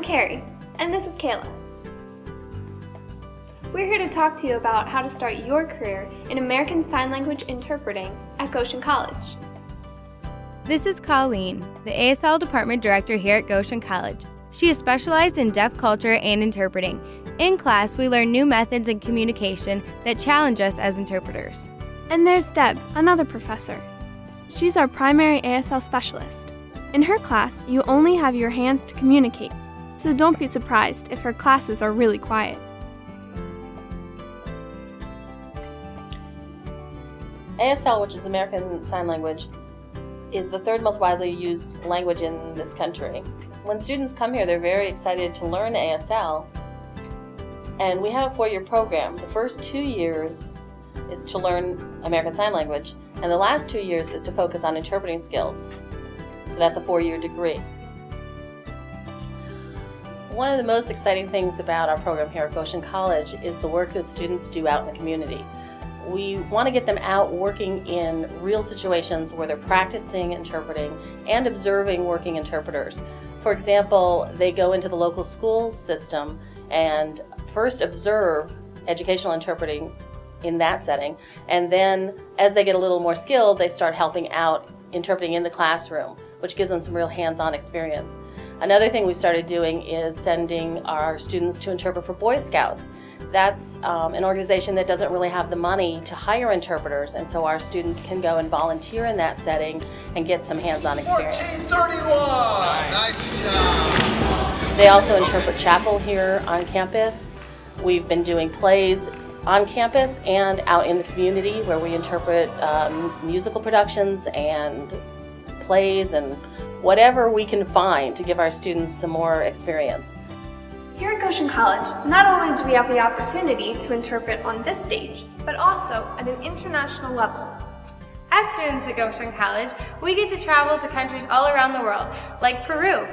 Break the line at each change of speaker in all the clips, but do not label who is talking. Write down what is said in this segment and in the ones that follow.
Carrie, and this is Kayla. We're here to talk to you about how to start your career in American Sign Language interpreting at Goshen College.
This is Colleen, the ASL Department Director here at Goshen College. She is specialized in deaf culture and interpreting. In class, we learn new methods in communication that challenge us as interpreters.
And there's Deb, another professor. She's our primary ASL specialist. In her class, you only have your hands to communicate, so don't be surprised if her classes are really quiet.
ASL, which is American Sign Language, is the third most widely used language in this country. When students come here, they're very excited to learn ASL, and we have a 4-year program. The first 2 years is to learn American Sign Language, and the last 2 years is to focus on interpreting skills. So that's a 4-year degree. One of the most exciting things about our program here at Goshen College is the work that students do out in the community. We want to get them out working in real situations where they're practicing interpreting and observing working interpreters. For example, they go into the local school system and first observe educational interpreting in that setting, and then as they get a little more skilled, they start helping out interpreting in the classroom, which gives them some real hands-on experience. Another thing we started doing is sending our students to interpret for Boy Scouts. That's an organization that doesn't really have the money to hire interpreters, and so our students can go and volunteer in that setting and get some hands-on experience.
1431! Nice job!
They also interpret chapel here on campus. We've been doing plays on campus and out in the community where we interpret musical productions and plays and whatever we can find to give our students some more experience.
Here at Goshen College, not only do we have the opportunity to interpret on this stage, but also at an international level.
As students at Goshen College, we get to travel to countries all around the world, like Peru.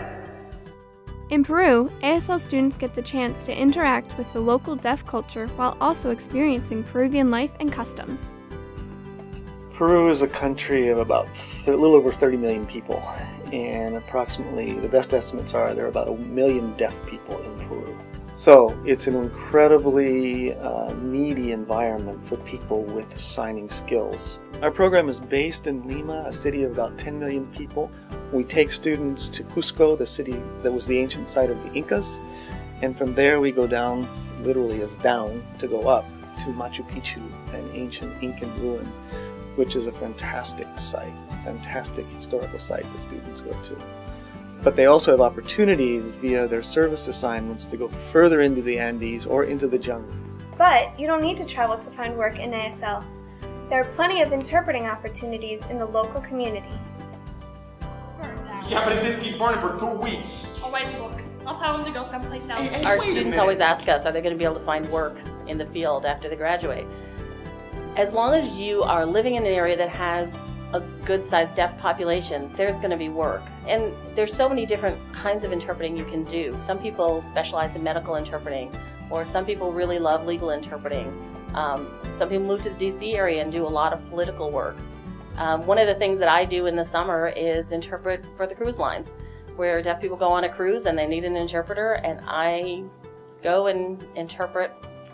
In Peru, ASL students get the chance to interact with the local deaf culture while also experiencing Peruvian life and customs.
Peru is a country of about a little over 30 million people, and approximately, the best estimates are there are about 1 million deaf people in Peru. So it's an incredibly needy environment for people with signing skills. Our program is based in Lima, a city of about 10 million people. We take students to Cusco, the city that was the ancient site of the Incas, and from there we go down, literally as down, to go up to Machu Picchu, an ancient Incan ruin, which is a fantastic site. It's a fantastic historical site that students go to. But they also have opportunities via their service assignments to go further into the Andes or into the jungle.
But you don't need to travel to find work in ASL. There are plenty of interpreting opportunities in the local community.
Yeah, but it did keep burning for 2 weeks.
Oh wait, look. I'll tell them to go someplace else.
Our students always ask us, are they going to be able to find work in the field after they graduate? As long as you are living in an area that has a good-sized deaf population, there's going to be work. And there's so many different kinds of interpreting you can do. Some people specialize in medical interpreting, or some people really love legal interpreting. Some people move to the DC area and do a lot of political work. One of the things that I do in the summer is interpret for the cruise lines, where deaf people go on a cruise and they need an interpreter, and I go and interpret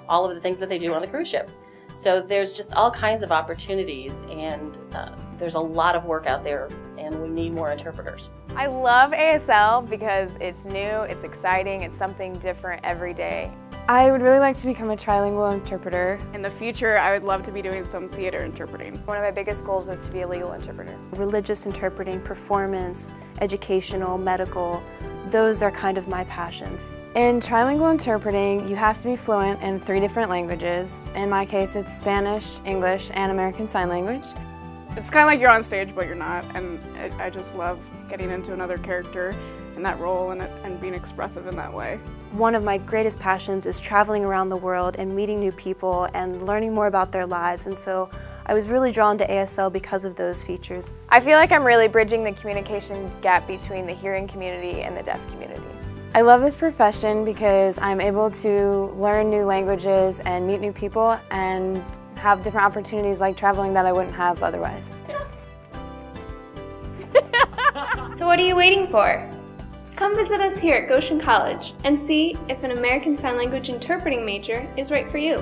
all of the things that they do on the cruise ship. So there's just all kinds of opportunities, and there's a lot of work out there, and we need more interpreters.
I love ASL because it's new, it's exciting, it's something different every day.
I would really like to become a trilingual interpreter.
In the future, I would love to be doing some theater interpreting.
One of my biggest goals is to be a legal interpreter.
Religious interpreting, performance, educational, medical, those are kind of my passions.
In trilingual interpreting, you have to be fluent in 3 different languages. In my case, it's Spanish, English, and American Sign Language.
It's kind of like you're on stage, but you're not, and I just love getting into another character in that role and being expressive in that way.
One of my greatest passions is traveling around the world and meeting new people and learning more about their lives, and so I was really drawn to ASL because of those features.
I feel like I'm really bridging the communication gap between the hearing community and the deaf community.
I love this profession because I'm able to learn new languages and meet new people and have different opportunities like traveling that I wouldn't have otherwise.
So what are you waiting for?
Come visit us here at Goshen College and see if an American Sign Language interpreting major is right for you.